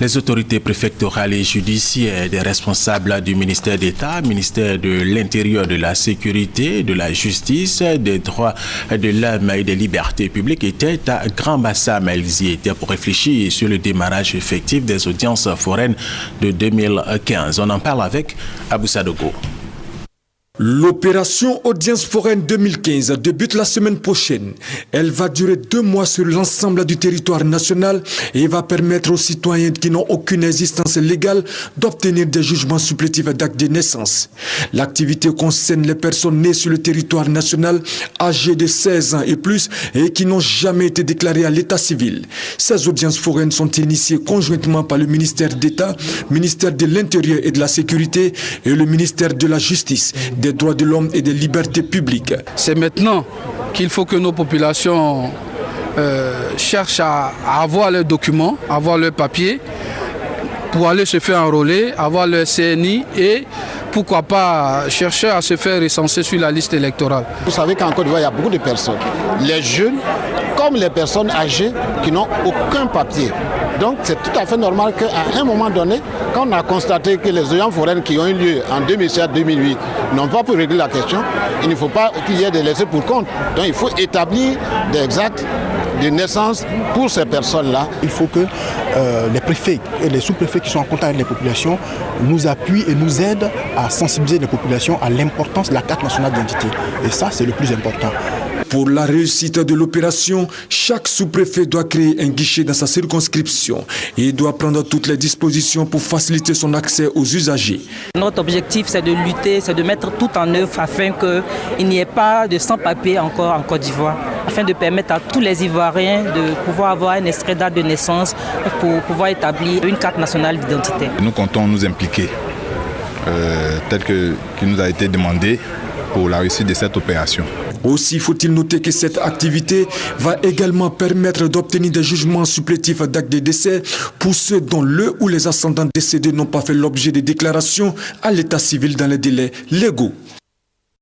Les autorités préfectorales et judiciaires, des responsables du ministère d'État, ministère de l'Intérieur, de la Sécurité, de la Justice, des droits de l'homme et des libertés publiques étaient à Grand Bassam. Ils y étaient pour réfléchir sur le démarrage effectif des audiences foraines de 2015. On en parle avec Abou Sadogo. L'opération Audience foraine 2015 débute la semaine prochaine. Elle va durer 2 mois sur l'ensemble du territoire national et va permettre aux citoyens qui n'ont aucune existence légale d'obtenir des jugements supplétifs d'actes de naissance. L'activité concerne les personnes nées sur le territoire national, âgées de 16 ans et plus et qui n'ont jamais été déclarées à l'état civil. Ces audiences foraines sont initiées conjointement par le ministère d'État, ministère de l'Intérieur et de la Sécurité et le ministère de la Justice, des droits de l'homme et des libertés publiques. C'est maintenant qu'il faut que nos populations cherchent à avoir leurs documents, avoir leurs papiers pour aller se faire enrôler, avoir leur CNI et pourquoi pas chercher à se faire recenser sur la liste électorale. Vous savez qu'en Côte d'Ivoire, il y a beaucoup de personnes, les jeunes comme les personnes âgées qui n'ont aucun papier. Donc c'est tout à fait normal qu'à un moment donné, quand on a constaté que les audiences foraines qui ont eu lieu en 2007-2008 n'ont pas pu régler la question, il ne faut pas qu'il y ait des laissés pour compte. Donc il faut établir des actes de naissance pour ces personnes-là. Il faut que les préfets et les sous-préfets qui sont en contact avec les populations nous appuient et nous aident à sensibiliser les populations à l'importance de la carte nationale d'identité. Et ça, c'est le plus important. Pour la réussite de l'opération, chaque sous-préfet doit créer un guichet dans sa circonscription et il doit prendre toutes les dispositions pour faciliter son accès aux usagers. Notre objectif, c'est de lutter, c'est de mettre tout en œuvre afin qu'il n'y ait pas de sans-papiers encore en Côte d'Ivoire, afin de permettre à tous les Ivoiriens de pouvoir avoir un extrait date de naissance pour pouvoir établir une carte nationale d'identité. Nous comptons nous impliquer, tel qu'il nous a été demandé pour la réussite de cette opération. Aussi faut-il noter que cette activité va également permettre d'obtenir des jugements supplétifs d'actes de décès pour ceux dont le ou les ascendants décédés n'ont pas fait l'objet de déclarations à l'état civil dans les délais légaux.